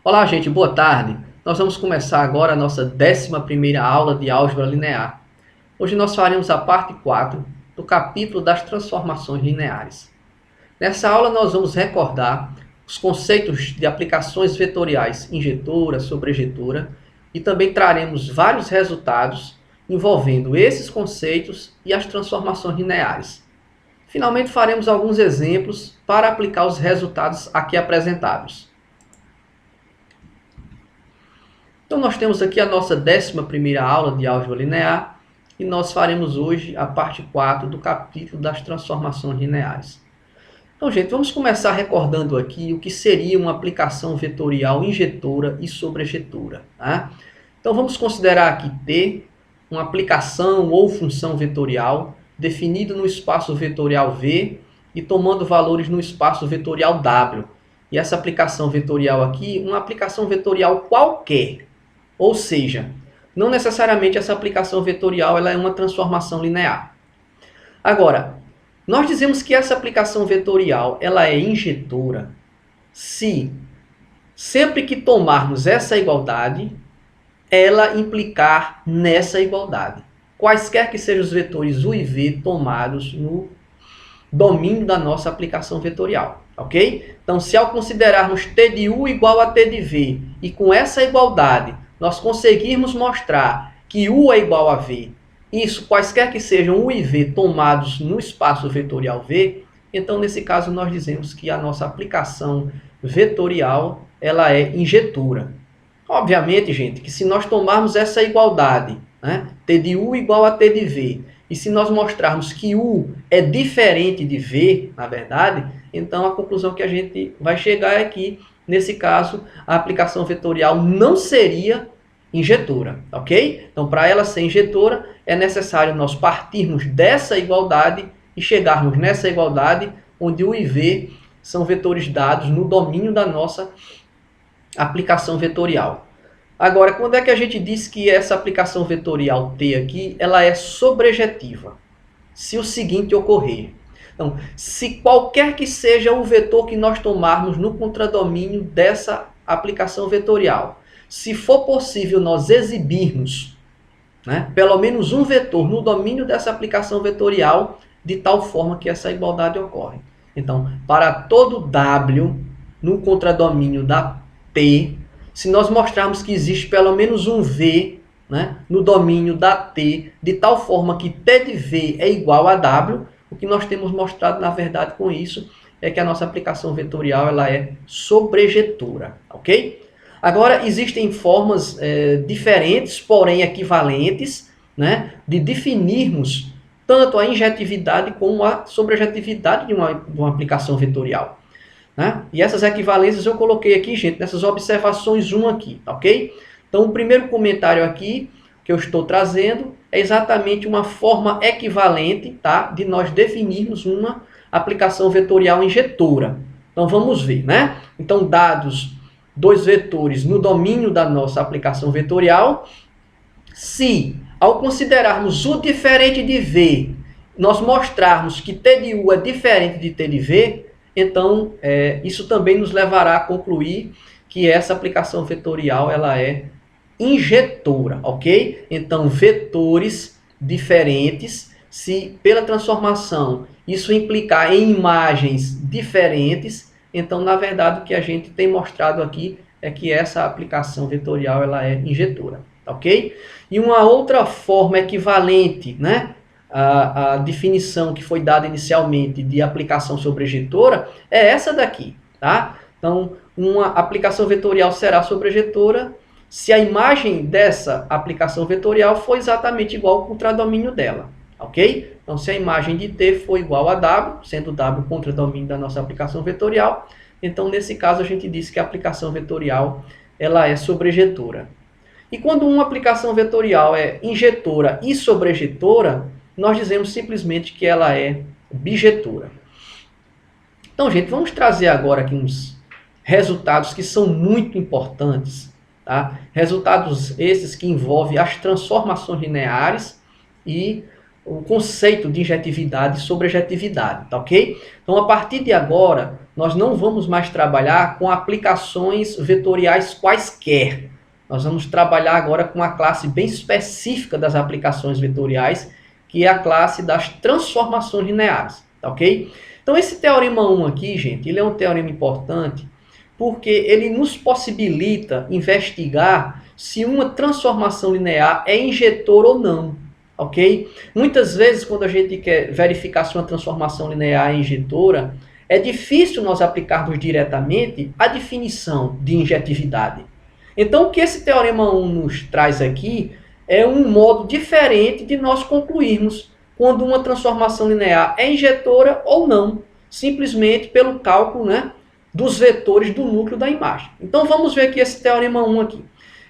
Olá, gente, boa tarde. Nós vamos começar agora a nossa 11ª aula de álgebra linear. Hoje nós faremos a parte 4 do capítulo das transformações lineares. Nessa aula nós vamos recordar os conceitos de aplicações vetoriais injetora, sobrejetora e também traremos vários resultados envolvendo esses conceitos e as transformações lineares. Finalmente faremos alguns exemplos para aplicar os resultados aqui apresentados. Então nós temos aqui a nossa 11ª aula de álgebra linear e nós faremos hoje a parte 4 do capítulo das transformações lineares. Então, gente, vamos começar recordando aqui o que seria uma aplicação vetorial injetora e sobrejetora. Tá? Então vamos considerar aqui T, uma aplicação ou função vetorial definida no espaço vetorial V e tomando valores no espaço vetorial W. E essa aplicação vetorial aqui, uma aplicação vetorial qualquer. Ou seja, não necessariamente essa aplicação vetorial ela é uma transformação linear. Agora, nós dizemos que essa aplicação vetorial ela é injetora se, sempre que tomarmos essa igualdade, ela implicar nessa igualdade. Quaisquer que sejam os vetores U e V tomados no domínio da nossa aplicação vetorial. Ok? Então, se ao considerarmos T de U igual a T de V e com essa igualdade nós conseguirmos mostrar que U é igual a V, isso quaisquer que sejam U e V tomados no espaço vetorial V, então nesse caso nós dizemos que a nossa aplicação vetorial ela é injetora. Obviamente, gente, que se nós tomarmos essa igualdade, né, T de U igual a T de V, e se nós mostrarmos que U é diferente de V, na verdade, então a conclusão que a gente vai chegar é que, nesse caso, a aplicação vetorial não seria injetora, ok? Então, para ela ser injetora, é necessário nós partirmos dessa igualdade e chegarmos nessa igualdade onde U e V são vetores dados no domínio da nossa aplicação vetorial. Agora, quando é que a gente diz que essa aplicação vetorial T aqui, ela é sobrejetiva? Se o seguinte ocorrer. Então, se qualquer que seja o vetor que nós tomarmos no contradomínio dessa aplicação vetorial, se for possível nós exibirmos, né, pelo menos um vetor no domínio dessa aplicação vetorial, de tal forma que essa igualdade ocorre. Então, para todo W no contradomínio da T, se nós mostrarmos que existe pelo menos um V, né, no domínio da T, de tal forma que T de V é igual a W, o que nós temos mostrado, na verdade, com isso, é que a nossa aplicação vetorial ela é sobrejetora, ok? Agora, existem formas diferentes, porém equivalentes, né, de definirmos tanto a injetividade como a sobrejetividade de uma aplicação vetorial. Né? E essas equivalências eu coloquei aqui, gente, nessas observações 1 aqui, ok? Então, o primeiro comentário aqui que eu estou trazendo é exatamente uma forma equivalente, tá, de nós definirmos uma aplicação vetorial injetora. Então, vamos ver, né? Então, dados dois vetores no domínio da nossa aplicação vetorial, se, ao considerarmos U diferente de V, nós mostrarmos que T de U é diferente de T de V, então isso também nos levará a concluir que essa aplicação vetorial ela é injetora, ok? Então, vetores diferentes, se pela transformação isso implicar em imagens diferentes, então, na verdade, o que a gente tem mostrado aqui é que essa aplicação vetorial ela é injetora, ok? E uma outra forma equivalente, né, a definição que foi dada inicialmente de aplicação sobrejetora é essa daqui, tá? Então, uma aplicação vetorial será sobrejetora se a imagem dessa aplicação vetorial for exatamente igual ao contradomínio dela, ok? Então, se a imagem de T for igual a W, sendo W o contradomínio da nossa aplicação vetorial, então, nesse caso, a gente diz que a aplicação vetorial ela é sobrejetora. E quando uma aplicação vetorial é injetora e sobrejetora, nós dizemos simplesmente que ela é bijetora. Então, gente, vamos trazer agora aqui uns resultados que são muito importantes. Tá? Resultados esses que envolvem as transformações lineares e o conceito de injetividade e sobrejetividade, tá ok? Então, a partir de agora, nós não vamos mais trabalhar com aplicações vetoriais quaisquer. Nós vamos trabalhar agora com uma classe bem específica das aplicações vetoriais, que é a classe das transformações lineares, tá ok? Então esse teorema 1 aqui, gente, ele é um teorema importante porque ele nos possibilita investigar se uma transformação linear é injetora ou não, ok? Muitas vezes, quando a gente quer verificar se uma transformação linear é injetora, é difícil nós aplicarmos diretamente a definição de injetividade. Então, o que esse teorema 1 nos traz aqui é um modo diferente de nós concluirmos quando uma transformação linear é injetora ou não, simplesmente pelo cálculo, né, dos vetores do núcleo da imagem. Então, vamos ver aqui esse teorema 1 aqui.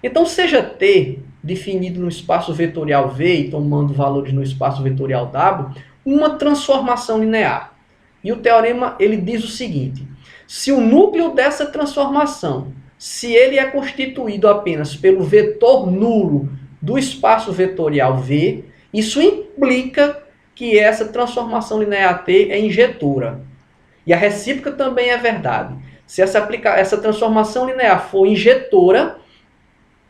Então, seja T definido no espaço vetorial V e tomando valores no espaço vetorial W, uma transformação linear. E o teorema ele diz o seguinte: se o núcleo dessa transformação, se ele é constituído apenas pelo vetor nulo do espaço vetorial V, isso implica que essa transformação linear T é injetora. E a recíproca também é verdade. Se essa transformação linear for injetora,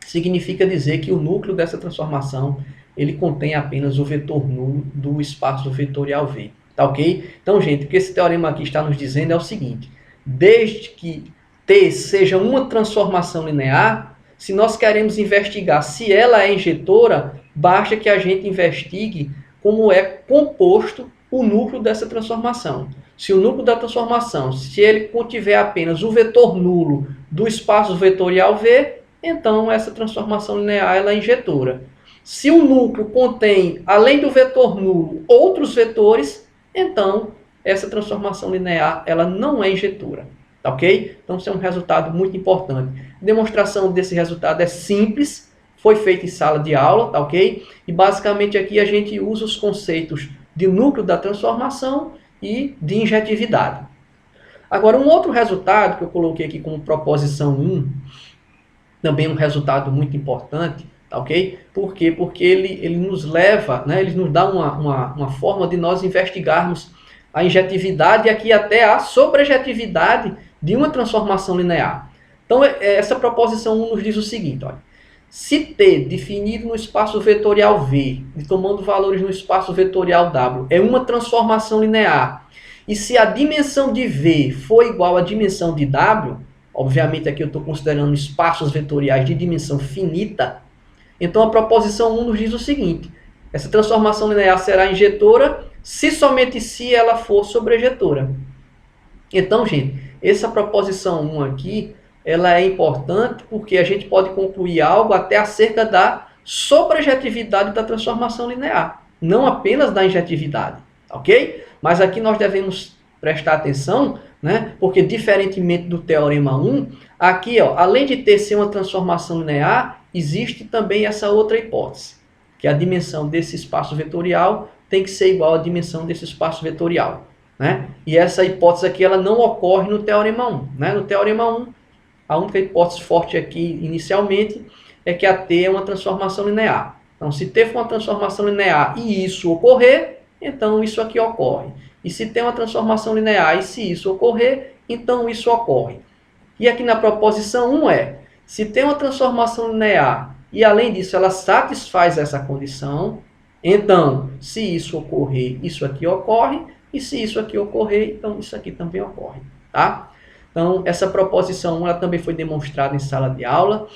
significa dizer que o núcleo dessa transformação ele contém apenas o vetor nulo do espaço vetorial V. Tá ok? Então, gente, o que esse teorema aqui está nos dizendo é o seguinte: desde que T seja uma transformação linear, se nós queremos investigar se ela é injetora, basta que a gente investigue como é composto o núcleo dessa transformação. Se o núcleo da transformação, se ele contiver apenas o vetor nulo do espaço vetorial V, então essa transformação linear ela é injetora. Se o núcleo contém, além do vetor nulo, outros vetores, então essa transformação linear ela não é injetora. Tá ok? Então isso é um resultado muito importante. A demonstração desse resultado é simples, foi feita em sala de aula, tá ok? E basicamente aqui a gente usa os conceitos de núcleo da transformação e de injetividade. Agora, um outro resultado que eu coloquei aqui como proposição 1, também um resultado muito importante, tá ok? Por quê? Porque ele nos leva, né, ele nos dá uma forma de nós investigarmos a injetividade e aqui até a sobrejetividade de uma transformação linear. Então, essa proposição 1 nos diz o seguinte, olha: se T, definido no espaço vetorial V, e tomando valores no espaço vetorial W, é uma transformação linear, e se a dimensão de V for igual à dimensão de W, obviamente aqui eu estou considerando espaços vetoriais de dimensão finita, então a proposição 1 nos diz o seguinte: essa transformação linear será injetora se somente se ela for sobrejetora. Então, gente, essa proposição 1 aqui, ela é importante porque a gente pode concluir algo até acerca da sobrejetividade da transformação linear, não apenas da injetividade, ok? Mas aqui nós devemos prestar atenção, né? Porque diferentemente do teorema 1, aqui, ó, além de ter ser uma transformação linear, existe também essa outra hipótese, que a dimensão desse espaço vetorial tem que ser igual à dimensão desse espaço vetorial, né? E essa hipótese aqui ela não ocorre no teorema 1, né? No teorema 1, a única hipótese forte aqui inicialmente é que a T é uma transformação linear. Então, se T for uma transformação linear e isso ocorrer, então isso aqui ocorre. E se tem uma transformação linear e se isso ocorrer, então isso ocorre. E aqui na proposição 1 se tem uma transformação linear e além disso ela satisfaz essa condição, então se isso ocorrer, isso aqui ocorre, e se isso aqui ocorrer, então isso aqui também ocorre. Tá? Então essa proposição 1 ela também foi demonstrada em sala de aula.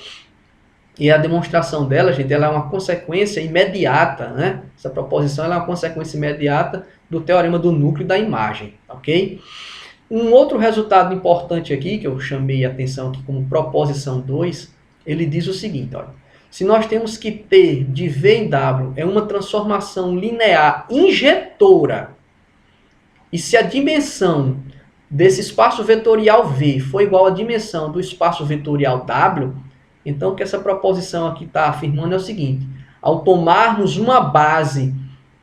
E a demonstração dela, gente, ela é uma consequência imediata, né? Essa proposição ela é uma consequência imediata do teorema do núcleo da imagem, ok? Um outro resultado importante aqui, que eu chamei a atenção aqui como proposição 2, ele diz o seguinte, olha: se nós temos que T de V em W é uma transformação linear injetora, e se a dimensão desse espaço vetorial V for igual à dimensão do espaço vetorial W, então o que essa proposição aqui está afirmando é o seguinte: ao tomarmos uma base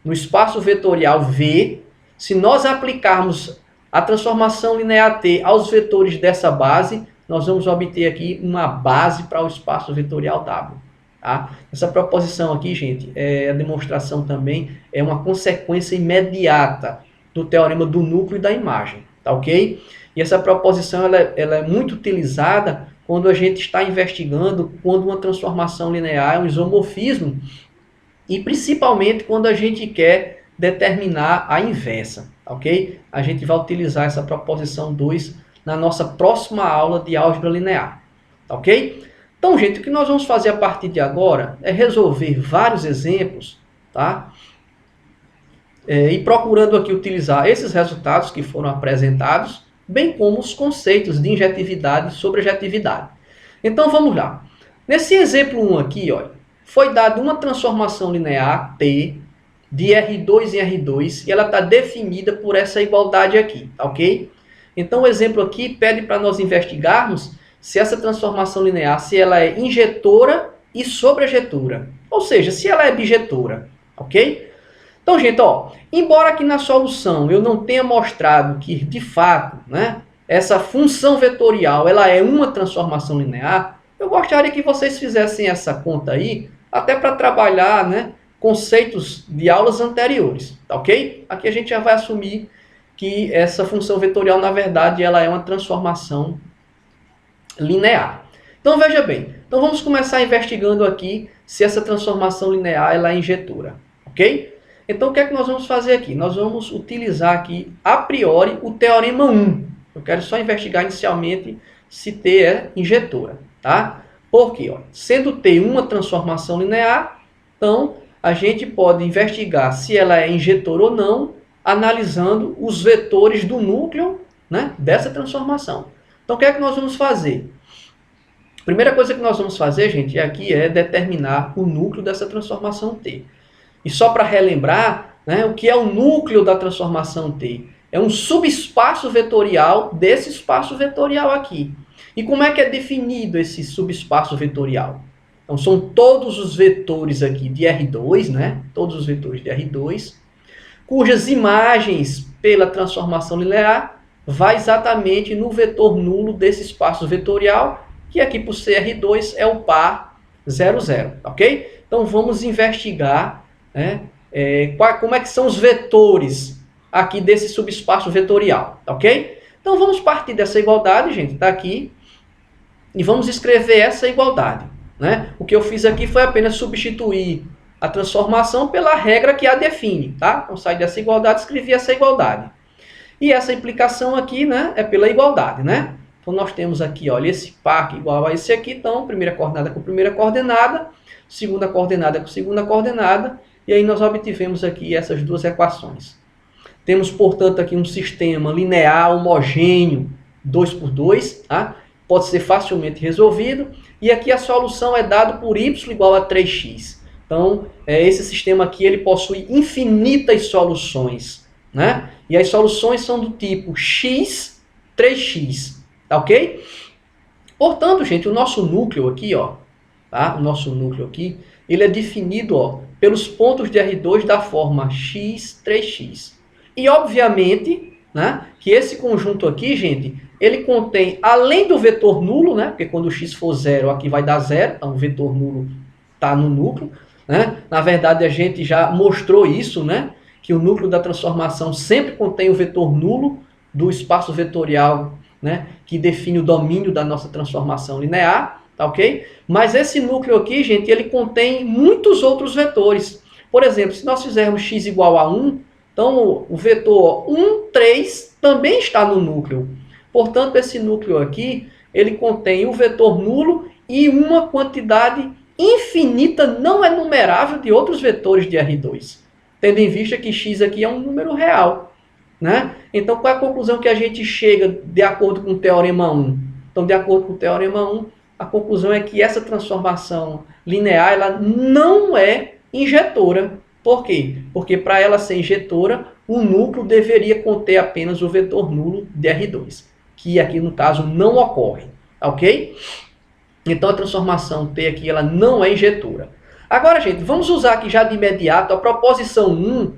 no espaço vetorial V, se nós aplicarmos a transformação linear T aos vetores dessa base, nós vamos obter aqui uma base para o espaço vetorial W. Tá? Essa proposição aqui, gente, a demonstração também é uma consequência imediata do teorema do núcleo e da imagem. Tá ok? E essa proposição ela é muito utilizada quando a gente está investigando quando uma transformação linear é um isomorfismo e principalmente quando a gente quer determinar a inversa, ok? A gente vai utilizar essa proposição 2 na nossa próxima aula de álgebra linear, ok? Então, gente, o que nós vamos fazer a partir de agora é resolver vários exemplos, tá? E procurando aqui utilizar esses resultados que foram apresentados, bem como os conceitos de injetividade e sobrejetividade. Então, vamos lá. Nesse exemplo 1 aqui, olha, foi dada uma transformação linear T de R2 em R2 e ela está definida por essa igualdade aqui, ok? Então, o exemplo aqui pede para nós investigarmos se essa transformação linear, se ela é injetora e sobrejetora, ou seja, se ela é bijetora, ok? Então, gente, ó, embora aqui na solução eu não tenha mostrado que, de fato, né, essa função vetorial ela é uma transformação linear, eu gostaria que vocês fizessem essa conta aí, até para trabalhar, né, conceitos de aulas anteriores, tá ok? Aqui a gente já vai assumir que essa função vetorial, na verdade, ela é uma transformação linear. Então, veja bem, então vamos começar investigando aqui se essa transformação linear ela é injetora, ok? Então, o que é que nós vamos fazer aqui? Nós vamos utilizar aqui, a priori, o teorema 1. Eu quero só investigar inicialmente se T é injetora, tá? Por quê? Ó, sendo T uma transformação linear, então a gente pode investigar se ela é injetora ou não, analisando os vetores do núcleo, né, dessa transformação. Então, o que é que nós vamos fazer? A primeira coisa que nós vamos fazer, gente, aqui é determinar o núcleo dessa transformação T. E só para relembrar, né, o que é o núcleo da transformação T? É um subespaço vetorial desse espaço vetorial aqui. E como é que é definido esse subespaço vetorial? Então, são todos os vetores aqui de R2, né? Todos os vetores de R2, cujas imagens pela transformação linear vai exatamente no vetor nulo desse espaço vetorial, que aqui por ser R2 é o par 0, 0, ok? Então, vamos investigar, né, como é que são os vetores aqui desse subespaço vetorial, ok? Então, vamos partir dessa igualdade, gente, está aqui, e vamos escrever essa igualdade, né? O que eu fiz aqui foi apenas substituir a transformação pela regra que a define, tá? Então, saí dessa igualdade, escrevi essa igualdade. E essa implicação aqui, né, é pela igualdade, né? Então, nós temos aqui, olha, esse par igual a esse aqui, então, primeira coordenada com primeira coordenada, segunda coordenada com segunda coordenada, e aí nós obtivemos aqui essas duas equações. Temos, portanto, aqui um sistema linear homogêneo 2 por 2, tá? Pode ser facilmente resolvido, e aqui a solução é dada por y igual a 3x. Então, esse sistema aqui ele possui infinitas soluções, né? E as soluções são do tipo x, 3x, tá ok? Portanto, gente, o nosso núcleo aqui, ó, tá? O nosso núcleo aqui, ele é definido, ó, pelos pontos de R2 da forma x, 3x. E, obviamente, né, que esse conjunto aqui, gente, ele contém, além do vetor nulo, né, porque quando o x for 0, aqui vai dar 0, então o vetor nulo está no núcleo, né? Na verdade, a gente já mostrou isso, né, que o núcleo da transformação sempre contém o vetor nulo do espaço vetorial, né, que define o domínio da nossa transformação linear, tá ok? Mas esse núcleo aqui, gente, ele contém muitos outros vetores. Por exemplo, se nós fizermos x igual a 1, então o vetor 1, 3 também está no núcleo. Portanto, esse núcleo aqui, ele contém o vetor nulo e uma quantidade infinita, não enumerável, de outros vetores de R2. Tendo em vista que x aqui é um número real, né? Então, qual é a conclusão que a gente chega de acordo com o teorema 1? Então, de acordo com o teorema 1, a conclusão é que essa transformação linear ela não é injetora. Por quê? Porque para ela ser injetora, o núcleo deveria conter apenas o vetor nulo de R2, que aqui no caso não ocorre, ok? Então a transformação T aqui ela não é injetora. Agora, gente, vamos usar aqui já de imediato a proposição 1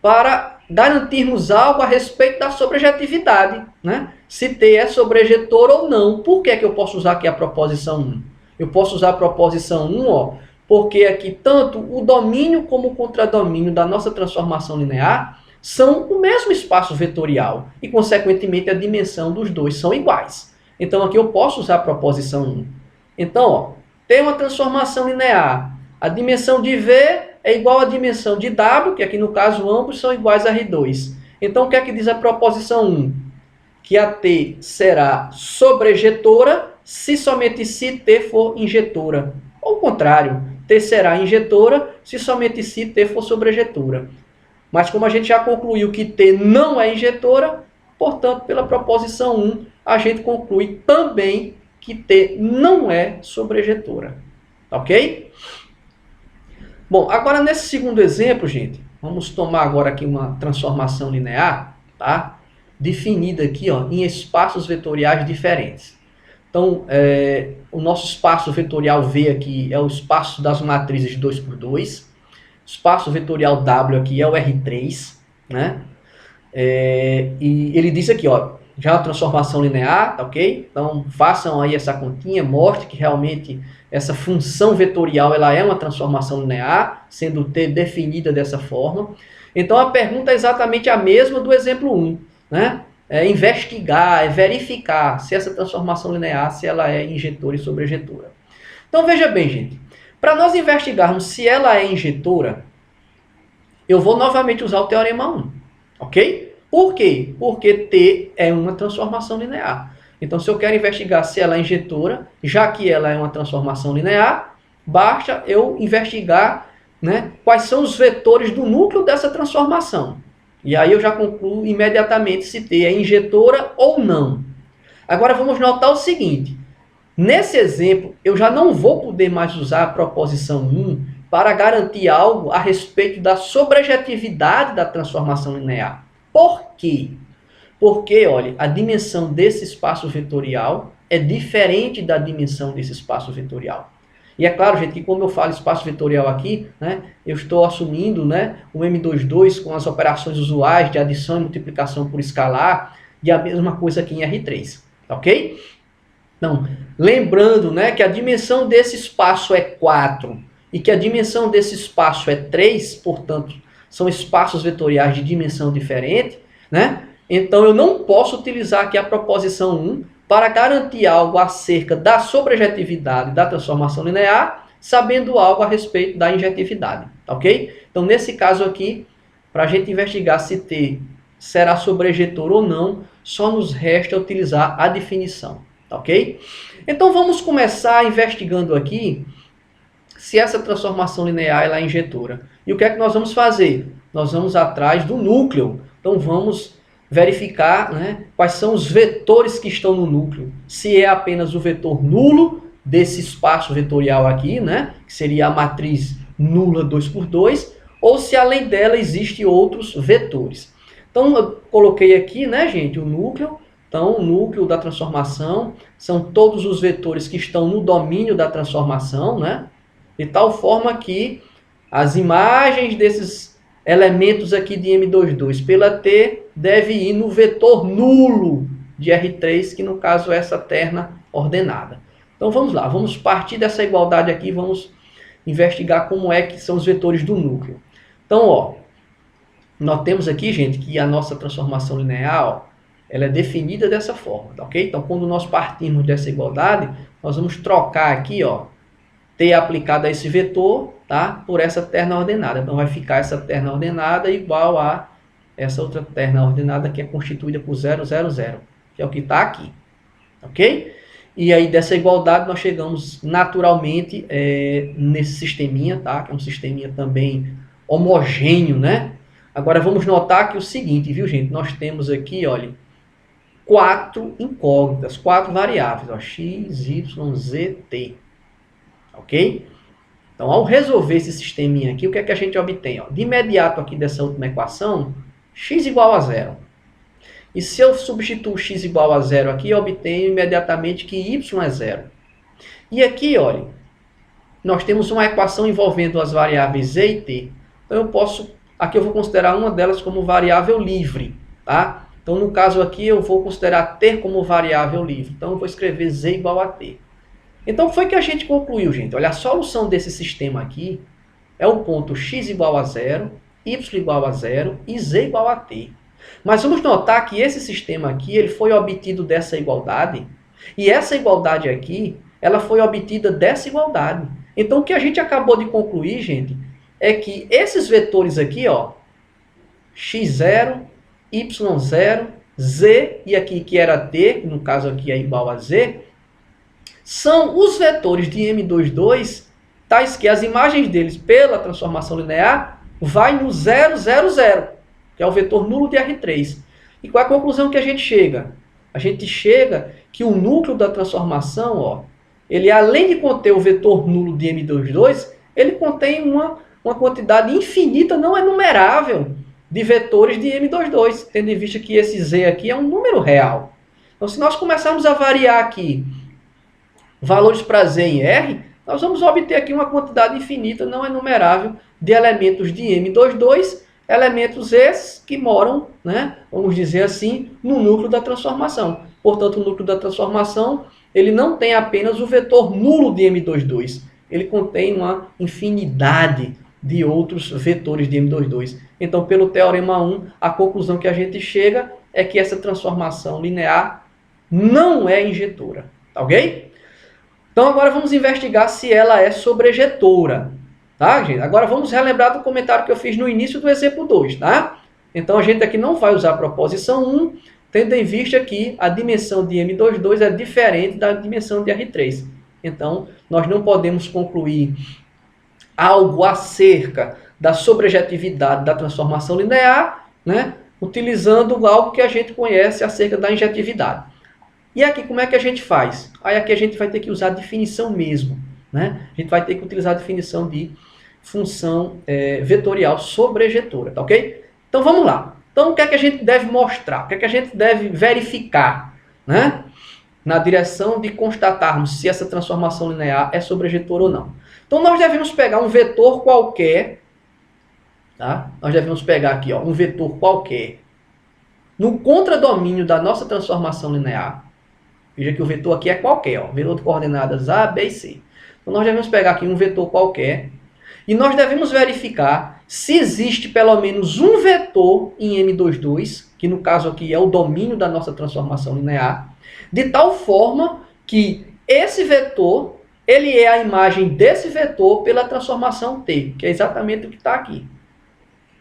para garantirmos algo a respeito da sobrejetividade, né? Se T é sobrejetor ou não. Por que eu posso usar aqui a proposição 1? Eu posso usar a proposição 1, ó, porque aqui tanto o domínio como o contradomínio da nossa transformação linear são o mesmo espaço vetorial e, consequentemente, a dimensão dos dois são iguais. Então, aqui eu posso usar a proposição 1. Então, ó, tem uma transformação linear. A dimensão de V é igual à dimensão de W, que aqui no caso ambos são iguais a R2. Então, o que é que diz a proposição 1? Que a T será sobrejetora se somente se T for injetora. Ou o contrário, T será injetora se somente se T for sobrejetora. Mas como a gente já concluiu que T não é injetora, portanto, pela proposição 1, a gente conclui também que T não é sobrejetora. Ok? Bom, agora nesse segundo exemplo, gente, vamos tomar agora aqui uma transformação linear, tá? Definida aqui, ó, em espaços vetoriais diferentes. Então, o nosso espaço vetorial V aqui é o espaço das matrizes 2×2. O espaço vetorial W aqui é o R3, né? E ele diz aqui, ó, já é uma transformação linear, tá ok? Então, façam aí essa continha, mostre que realmente essa função vetorial ela é uma transformação linear, sendo T definida dessa forma. Então, a pergunta é exatamente a mesma do exemplo 1, né? É investigar, é verificar se essa transformação linear, se ela é injetora e sobrejetora. Então, veja bem, gente. Para nós investigarmos se ela é injetora, eu vou novamente usar o teorema 1, ok? Por quê? Porque T é uma transformação linear. Então, se eu quero investigar se ela é injetora, já que ela é uma transformação linear, basta eu investigar, né, quais são os vetores do núcleo dessa transformação. E aí eu já concluo imediatamente se T é injetora ou não. Agora vamos notar o seguinte. Nesse exemplo, eu já não vou poder mais usar a proposição 1 para garantir algo a respeito da sobrejetividade da transformação linear. Por quê? Porque, olha, a dimensão desse espaço vetorial é diferente da dimensão desse espaço vetorial. E é claro, gente, que como eu falo espaço vetorial aqui, né, eu estou assumindo, né, o M22 com as operações usuais de adição e multiplicação por escalar, e a mesma coisa aqui em R3, ok? Então, lembrando, né, que a dimensão desse espaço é 4 e que a dimensão desse espaço é 3, portanto, são espaços vetoriais de dimensão diferente, né? Então, eu não posso utilizar aqui a proposição 1 para garantir algo acerca da sobrejetividade da transformação linear, sabendo algo a respeito da injetividade, ok? Então, nesse caso aqui, para a gente investigar se T será sobrejetor ou não, só nos resta utilizar a definição, ok? Então, vamos começar investigando aqui se essa transformação linear ela é injetora. E o que é que nós vamos fazer? Nós vamos atrás do núcleo. Então, vamos verificar, né, quais são os vetores que estão no núcleo. Se é apenas o vetor nulo desse espaço vetorial aqui, né, que seria a matriz nula 2×2, ou se além dela existem outros vetores. Então, eu coloquei aqui, né, gente, o núcleo. Então, o núcleo da transformação são todos os vetores que estão no domínio da transformação, né, de tal forma que as imagens desses elementos aqui de M22 pela T deve ir no vetor nulo de R3, que no caso é essa terna ordenada. Então vamos lá, vamos partir dessa igualdade aqui, vamos investigar como é que são os vetores do núcleo. Então, ó, nós temos aqui, gente, que a nossa transformação linear, ó, ela é definida dessa forma, tá ok? Então, quando nós partimos dessa igualdade, nós vamos trocar aqui, ó, T aplicado a esse vetor, tá, por essa terna ordenada. Então, vai ficar essa terna ordenada igual a essa outra terna ordenada que é constituída por 0, 0, 0, que é o que está aqui, ok? E aí, dessa igualdade, nós chegamos naturalmente nesse sisteminha, tá? Que é um sisteminha também homogêneo, né? Agora, vamos notar que o seguinte, viu, gente? Nós temos aqui, olha, 4 incógnitas, 4 variáveis, ó, x, y, z, t. Ok? Então, ao resolver esse sisteminha aqui, o que é que a gente obtém? Ó? De imediato aqui dessa última equação, x igual a 0. E se eu substituo x igual a 0 aqui, eu obtenho imediatamente que y é 0. E aqui, olha, nós temos uma equação envolvendo as variáveis z e t. Então, eu posso, aqui eu vou considerar uma delas como variável livre, tá? Então, no caso aqui, eu vou considerar t como variável livre. Então, eu vou escrever z igual a t. Então, foi que a gente concluiu, gente. Olha, a solução desse sistema aqui é o ponto x igual a 0, y igual a zero e z igual a t. Mas vamos notar que esse sistema aqui ele foi obtido dessa igualdade, e essa igualdade aqui ela foi obtida dessa igualdade. Então, o que a gente acabou de concluir, gente, é que esses vetores aqui, ó, x0, y0, z, e aqui que era t, que no caso aqui é igual a z, são os vetores de M22, tais que as imagens deles pela transformação linear vai no 0, 0, 0, que é o vetor nulo de R3. E qual é a conclusão que a gente chega? A gente chega que o núcleo da transformação, ó, ele além de conter o vetor nulo de M22, ele contém uma quantidade infinita, não enumerável, de vetores de M22, tendo em vista que esse Z aqui é um número real. Então, se nós começarmos a variar aqui valores para Z em R, nós vamos obter aqui uma quantidade infinita, não enumerável, de elementos de M22, elementos esses que moram, né, vamos dizer assim, no núcleo da transformação. Portanto, o núcleo da transformação ele não tem apenas o vetor nulo de M22, ele contém uma infinidade de outros vetores de M22. Então, pelo Teorema 1, a conclusão que a gente chega é que essa transformação linear não é injetora. Tá ok? Então, agora vamos investigar se ela é sobrejetora. Tá, gente? Agora vamos relembrar do comentário que eu fiz no início do exemplo 2. Tá? Então, a gente aqui não vai usar a proposição 1, tendo em vista que a dimensão de M22 é diferente da dimensão de R3. Então, nós não podemos concluir algo acerca da sobrejetividade da transformação linear, né, utilizando algo que a gente conhece acerca da injetividade. E aqui, como é que a gente faz? Aí aqui a gente vai ter que usar a definição mesmo. Né? A gente vai ter que utilizar a definição de função vetorial sobrejetora. Tá ok? Então, vamos lá. Então, o que é que a gente deve mostrar? O que é que a gente deve verificar? Né? Na direção de constatarmos se essa transformação linear é sobrejetora ou não. Então, nós devemos pegar um vetor qualquer, tá? Nós devemos pegar aqui, ó, um vetor qualquer no contradomínio da nossa transformação linear. Veja que o vetor aqui é qualquer, ó, vetor de coordenadas A, B e C. Então, nós devemos pegar aqui um vetor qualquer e nós devemos verificar se existe pelo menos um vetor em M22, que no caso aqui é o domínio da nossa transformação linear, de tal forma que esse vetor ele é a imagem desse vetor pela transformação T, que é exatamente o que está aqui.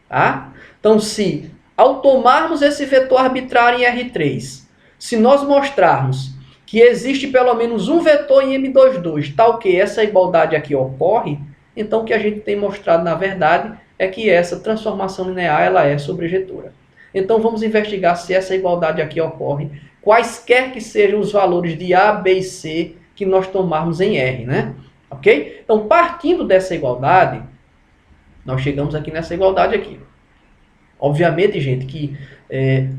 Tá? Então, se ao tomarmos esse vetor arbitrário em R3, se nós mostrarmos que existe pelo menos um vetor em M22, tal que essa igualdade aqui ocorre, então o que a gente tem mostrado, na verdade, é que essa transformação linear ela é sobrejetora. Então, vamos investigar se essa igualdade aqui ocorre, quaisquer que sejam os valores de A, B e C que nós tomarmos em R, né? Ok? Então, partindo dessa igualdade, nós chegamos aqui nessa igualdade aqui. Obviamente, gente, que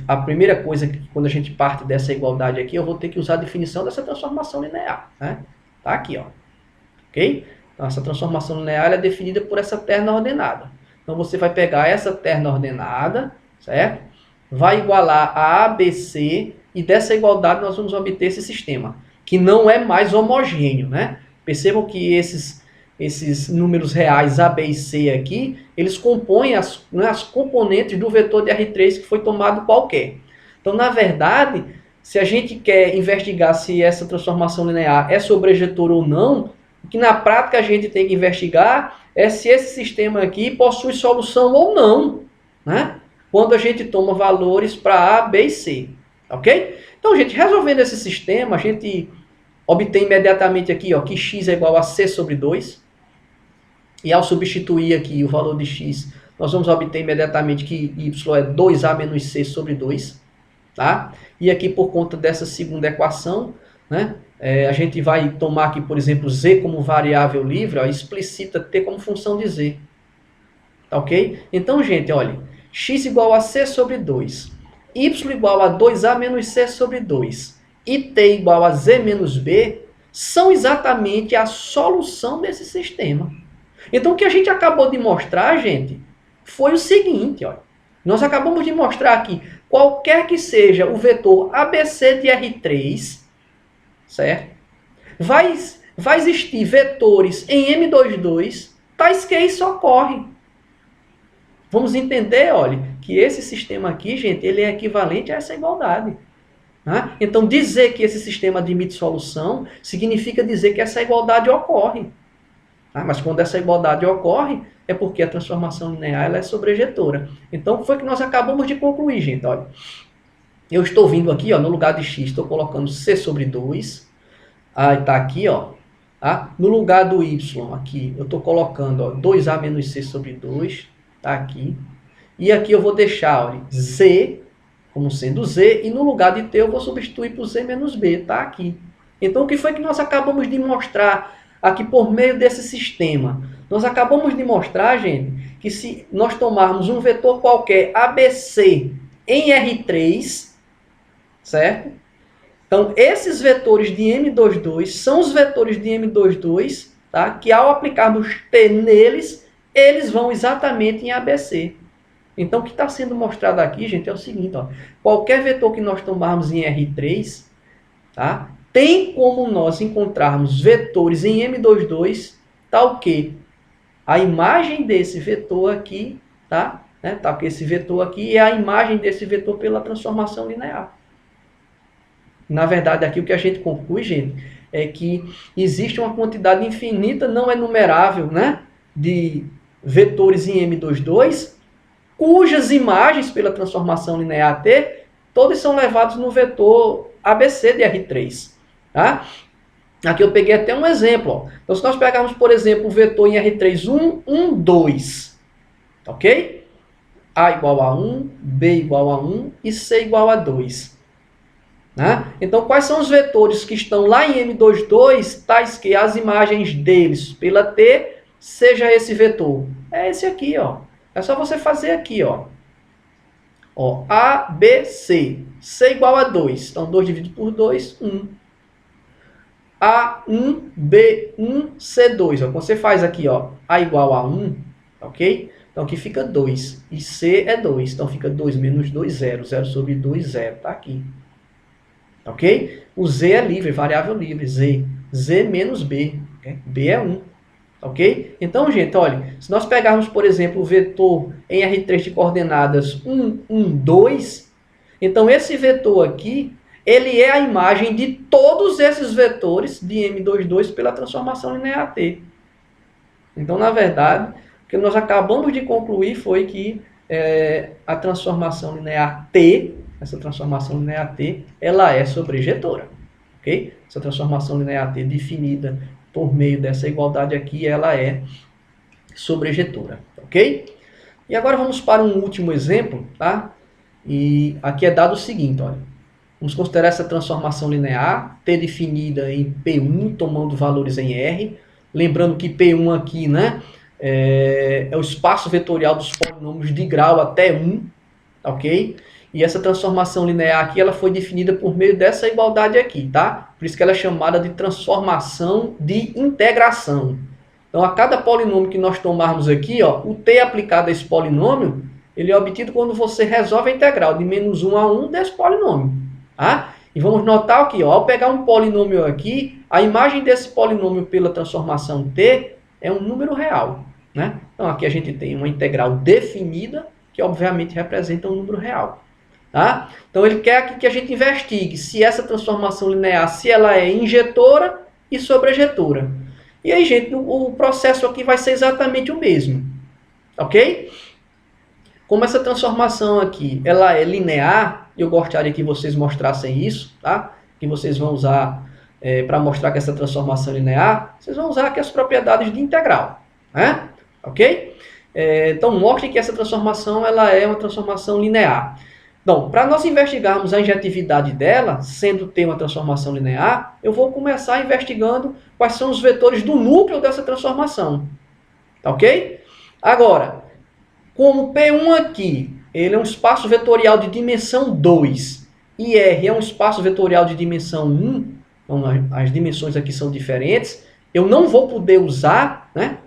a primeira coisa que quando a gente parte dessa igualdade aqui, eu vou ter que usar a definição dessa transformação linear, né? Tá aqui, ó. Ok? Então, essa transformação linear é definida por essa terna ordenada. Então, você vai pegar essa terna ordenada, certo? Vai igualar a ABC e dessa igualdade nós vamos obter esse sistema, que não é mais homogêneo, né? Percebam que esses números reais A, B e C aqui, eles compõem as componentes do vetor de R3 que foi tomado qualquer. Então, na verdade, se a gente quer investigar se essa transformação linear é sobrejetora ou não, o que na prática a gente tem que investigar é se esse sistema aqui possui solução ou não, né? Quando a gente toma valores para A, B e C. Ok? Então, gente, resolvendo esse sistema, a gente obtém imediatamente aqui, ó, que x é igual a C sobre 2. E ao substituir aqui o valor de x, nós vamos obter imediatamente que y é 2a menos c sobre 2. Tá? E aqui, por conta dessa segunda equação, né, a gente vai tomar aqui, por exemplo, z como variável livre, ó, explicita t como função de z. Tá ok? Então, gente, olha, x igual a c sobre 2, y igual a 2a menos c sobre 2 e t igual a z menos b são exatamente a solução desse sistema. Então, o que a gente acabou de mostrar, gente, foi o seguinte, ó. Nós acabamos de mostrar que qualquer que seja o vetor ABC de R3, certo? Vai existir vetores em M22, tais que isso ocorre. vamos entender, olha, que esse sistema aqui, gente, ele é equivalente a essa igualdade. Né? Então, dizer que esse sistema admite solução significa dizer que essa igualdade ocorre. Mas quando essa igualdade ocorre, é porque a transformação linear ela é sobrejetora. Então, foi que nós acabamos de concluir, gente. Olha, eu estou vindo aqui, ó, no lugar de x, estou colocando c sobre 2. Aí está aqui, ó. Tá? No lugar do y, aqui, eu estou colocando ó, 2a menos c sobre 2. Está aqui. E aqui eu vou deixar olha, z como sendo z, e no lugar de t eu vou substituir por z menos b. Está aqui. Então, o que foi que nós acabamos de mostrar aqui por meio desse sistema? Nós acabamos de mostrar, gente, que se nós tomarmos um vetor qualquer ABC em R3, certo? Então, esses vetores de M22 são os vetores de M22, tá? Que ao aplicarmos T neles, eles vão exatamente em ABC. Então, o que está sendo mostrado aqui, gente, é o seguinte, ó, qualquer vetor que nós tomarmos em R3, tá? Tem como nós encontrarmos vetores em M22, tal que a imagem desse vetor aqui, tá? Tal que esse vetor aqui é a imagem desse vetor pela transformação linear. Na verdade, aqui o que a gente conclui, gente, é que existe uma quantidade infinita, não enumerável, né, de vetores em M22, cujas imagens pela transformação linear T, todos são levados no vetor ABC de R3. Tá? Aqui eu peguei até um exemplo. Ó. Então, se nós pegarmos, por exemplo, o vetor em R3, 1, 1, 2, ok? A igual a 1, B igual a 1 e C igual a 2. Né? Então, quais são os vetores que estão lá em M22, tais que as imagens deles pela T seja esse vetor? É esse aqui, ó. É só você fazer aqui, ó. Ó, A, B, C. C igual a 2. Então, 2 dividido por 2, 1. A1, B1, C2. Ó, quando você faz aqui, ó, A igual a 1, ok? Então, aqui fica 2. E C é 2. Então, fica 2 menos 2, 0. 0 sobre 2, 0. Está aqui. Ok? O Z é livre, variável livre. Z. Z menos B. Okay? B é 1. Ok? Então, gente, olha, se nós pegarmos, por exemplo, o vetor em R3 de coordenadas 1, 1, 2, então esse vetor aqui, ele é a imagem de todos esses vetores de M22 pela transformação linear T. Então, na verdade, o que nós acabamos de concluir foi que a transformação linear T, essa transformação linear T, ela é sobrejetora. Ok? Essa transformação linear T definida por meio dessa igualdade aqui, ela é sobrejetora. Ok? E agora vamos para um último exemplo, tá? E aqui é dado o seguinte, olha. Vamos considerar essa transformação linear, T definida em P1, tomando valores em R. Lembrando que P1 aqui, né, é o espaço vetorial dos polinômios de grau até 1, ok? E essa transformação linear aqui, ela foi definida por meio dessa igualdade aqui, tá? Por isso que ela é chamada de transformação de integração. Então, a cada polinômio que nós tomarmos aqui, ó, o T aplicado a esse polinômio, ele é obtido quando você resolve a integral de menos 1 a 1 desse polinômio. Tá? E vamos notar aqui, ó, ao pegar um polinômio aqui, a imagem desse polinômio pela transformação T é um número real. Né? Então, aqui a gente tem uma integral definida, que obviamente representa um número real. Tá? Então, ele quer aqui que a gente investigue se essa transformação linear, se ela é injetora e sobrejetora. E aí, gente, o processo aqui vai ser exatamente o mesmo. Ok? Como essa transformação aqui, ela é linear, eu gostaria que vocês mostrassem isso, tá? Que vocês vão usar para mostrar que essa transformação linear, vocês vão usar aqui as propriedades de integral, né? Ok? Então, mostre que essa transformação ela é uma transformação linear. Então, para nós investigarmos a injetividade dela, sendo T uma transformação linear, eu vou começar investigando quais são os vetores do núcleo dessa transformação. Tá ok? Agora, como P1 aqui, ele é um espaço vetorial de dimensão 2 e R é um espaço vetorial de dimensão 1, então as dimensões aqui são diferentes, eu não vou poder usar, né,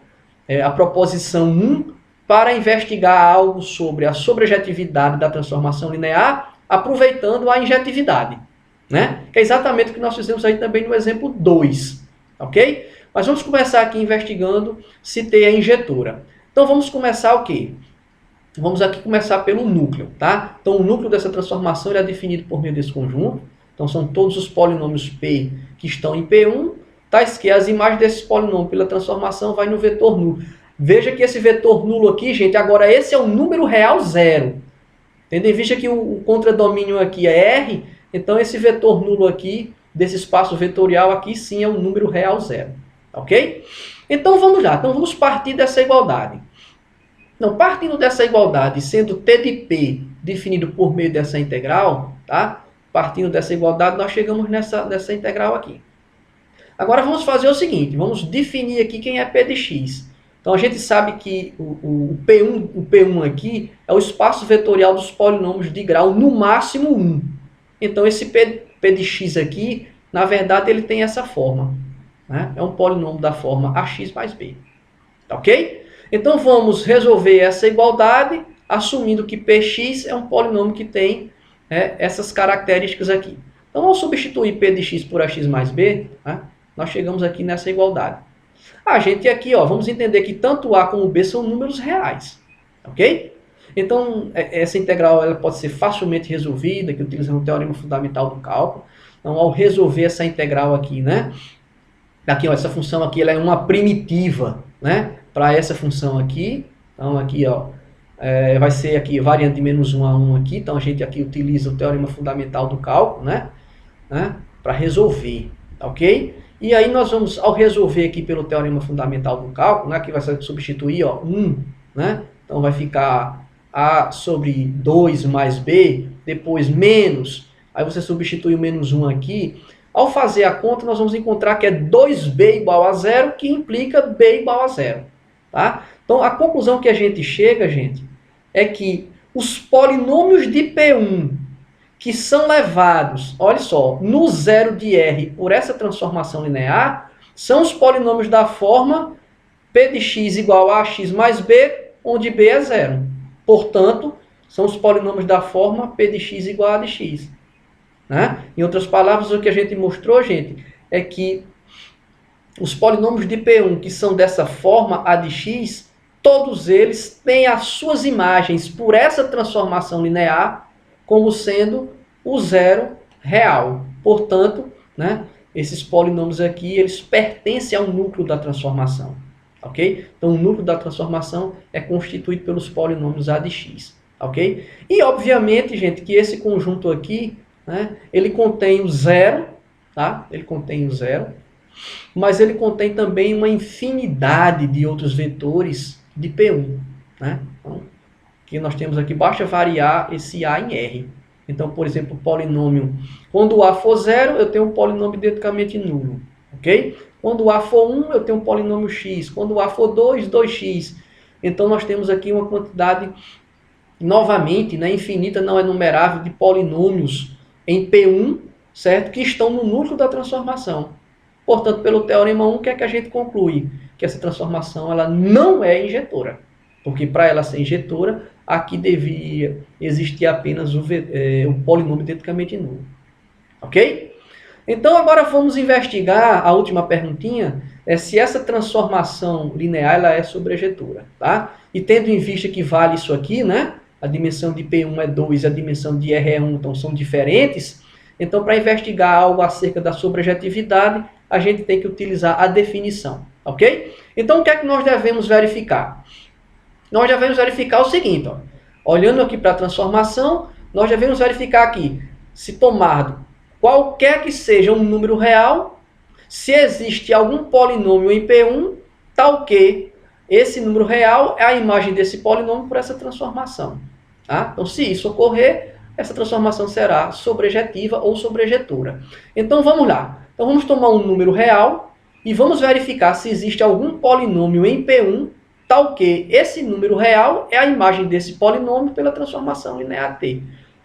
a proposição 1 para investigar algo sobre a sobrejetividade da transformação linear, aproveitando a injetividade, né? Que é exatamente o que nós fizemos aí também no exemplo 2, ok? Mas vamos começar aqui investigando se T é injetora. Então vamos começar o quê? Vamos aqui começar pelo núcleo, tá? Então, o núcleo dessa transformação ele é definido por meio desse conjunto. Então, são todos os polinômios P que estão em P1, tais que as imagens desses polinômios pela transformação vai no vetor nulo. Veja que esse vetor nulo aqui, gente, agora esse é o número real zero. Tendo em vista que o contradomínio aqui é R, então esse vetor nulo aqui, desse espaço vetorial aqui, sim é o número real zero. Ok? Então, vamos lá. Então, vamos partir dessa igualdade. Então, partindo dessa igualdade, sendo T de P definido por meio dessa integral, tá? Partindo dessa igualdade, nós chegamos nessa integral aqui. Agora vamos fazer o seguinte, vamos definir aqui quem é P de x. Então a gente sabe que o P1 aqui é o espaço vetorial dos polinômios de grau no máximo 1. Então esse P de x aqui, na verdade, ele tem essa forma, né? É um polinômio da forma ax mais b. Tá ok? Então vamos resolver essa igualdade, assumindo que Px é um polinômio que tem essas características aqui. Então vamos substituir P de x por ax mais b, né? Nós chegamos aqui nessa igualdade. A gente aqui, ó, vamos entender que tanto A como B são números reais. Ok? Então essa integral ela pode ser facilmente resolvida, que utilizando o teorema fundamental do cálculo. Então ao resolver essa integral aqui, né? Aqui, ó, essa função aqui ela é uma primitiva, né? Para essa função aqui. Então aqui, ó, vai ser aqui variando de menos 1 a 1 aqui. Então a gente aqui utiliza o teorema fundamental do cálculo, né? Para resolver, ok? E aí nós vamos, ao resolver aqui pelo teorema fundamental do cálculo, né? Que vai substituir, ó, 1, né? Então vai ficar A sobre 2 mais B, depois menos, aí você substitui o menos 1 aqui. Ao fazer a conta, nós vamos encontrar que é 2b igual a 0, que implica b igual a 0. Tá? Então, a conclusão que a gente chega, gente, é que os polinômios de P1 que são levados, olha só, no zero de R por essa transformação linear, são os polinômios da forma P de x igual a x mais b, onde b é 0. Portanto, são os polinômios da forma P de x igual a de x. Né? Em outras palavras, o que a gente mostrou, gente, é que os polinômios de P1 que são dessa forma a de x, todos eles têm as suas imagens por essa transformação linear como sendo o zero real. Portanto, né, esses polinômios aqui, eles pertencem ao núcleo da transformação. Ok? Então, o núcleo da transformação é constituído pelos polinômios a de x. Ok? E, obviamente, gente, que esse conjunto aqui, né, ele contém o zero, tá? Ele contém o zero, mas ele contém também uma infinidade de outros vetores de P1. Né? Então, que nós temos aqui, basta variar esse A em R. Então, por exemplo, o polinômio, quando o A for 0, eu tenho um polinômio identicamente nulo. Ok? Quando o A for 1, eu tenho um polinômio x. Quando o A for 2, 2x. Então, nós temos aqui uma quantidade, novamente, né, infinita, não enumerável, de polinômios em P1, certo? Que estão no núcleo da transformação. Portanto, pelo teorema 1, o que é que a gente conclui? Que essa transformação ela não é injetora. Porque para ela ser injetora, aqui devia existir apenas o polinômio identicamente nulo. Ok? Então, agora vamos investigar a última perguntinha, se essa transformação linear ela é sobrejetora. Tá? E tendo em vista que vale isso aqui, né? A dimensão de P1 é 2 e a dimensão de R é 1, então são diferentes. Então, para investigar algo acerca da sobrejetividade, a gente tem que utilizar a definição. Ok? Então, o que é que nós devemos verificar? Nós devemos verificar o seguinte, ó. Olhando aqui para a transformação, nós devemos verificar aqui, se tomado qualquer que seja um número real, se existe algum polinômio em P1, tal que esse número real é a imagem desse polinômio por essa transformação. Tá? Então, se isso ocorrer, essa transformação será sobrejetiva ou sobrejetora. Então, vamos lá. Então, vamos tomar um número real e vamos verificar se existe algum polinômio em P1, tal que esse número real é a imagem desse polinômio pela transformação linear T.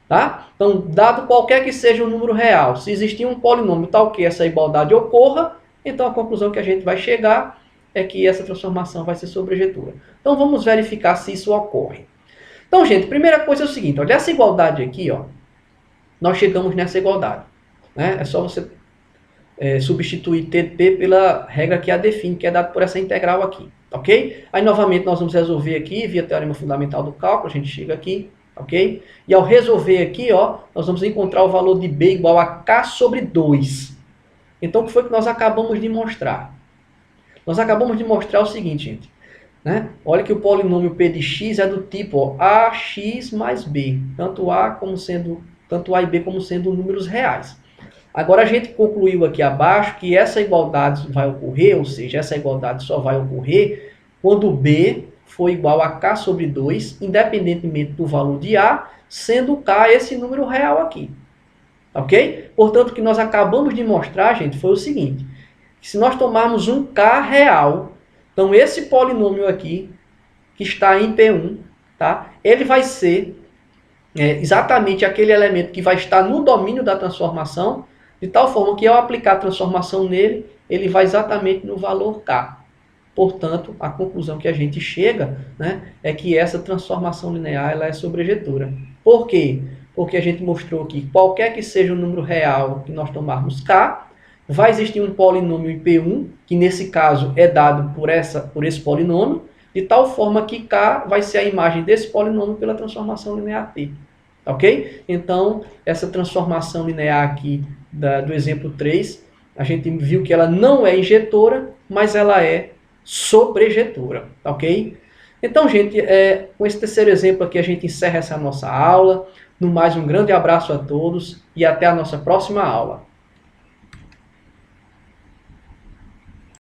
Tá? Então, dado qualquer que seja o número real, se existir um polinômio tal que essa igualdade ocorra, então a conclusão que a gente vai chegar é que essa transformação vai ser sobrejetora. Então, vamos verificar se isso ocorre. Então, gente, primeira coisa é o seguinte, olha essa igualdade aqui, ó, nós chegamos nessa igualdade. Né? É só você substituir T de P pela regra que a define, que é dada por essa integral aqui. ok? Aí, novamente, nós vamos resolver aqui, via teorema fundamental do cálculo, a gente chega aqui, ok? E ao resolver aqui, ó, nós vamos encontrar o valor de B igual a K sobre 2. Então, o que foi que nós acabamos de mostrar? Nós acabamos de mostrar o seguinte, gente. Né? Olha que o polinômio P de x é do tipo ó, ax mais b, tanto A e B como sendo números reais. Agora a gente concluiu aqui abaixo que essa igualdade vai ocorrer, ou seja, essa igualdade só vai ocorrer quando B for igual a K sobre 2, independentemente do valor de A, sendo K esse número real aqui. Ok? Portanto, o que nós acabamos de mostrar, gente, foi o seguinte. Se nós tomarmos um K real, então esse polinômio aqui, que está em P1, tá? Ele vai ser exatamente aquele elemento que vai estar no domínio da transformação, de tal forma que ao aplicar a transformação nele, ele vai exatamente no valor K. Portanto, a conclusão que a gente chega, né, é que essa transformação linear ela é sobrejetora. Por quê? Porque a gente mostrou que qualquer que seja o número real que nós tomarmos K, vai existir um polinômio em P1, que nesse caso é dado por esse polinômio, de tal forma que K vai ser a imagem desse polinômio pela transformação linear T. Ok? Então, essa transformação linear aqui do exemplo 3, a gente viu que ela não é injetora, mas ela é sobrejetora. Ok? Então, gente, com esse terceiro exemplo aqui, a gente encerra essa nossa aula. No mais, um grande abraço a todos e até a nossa próxima aula.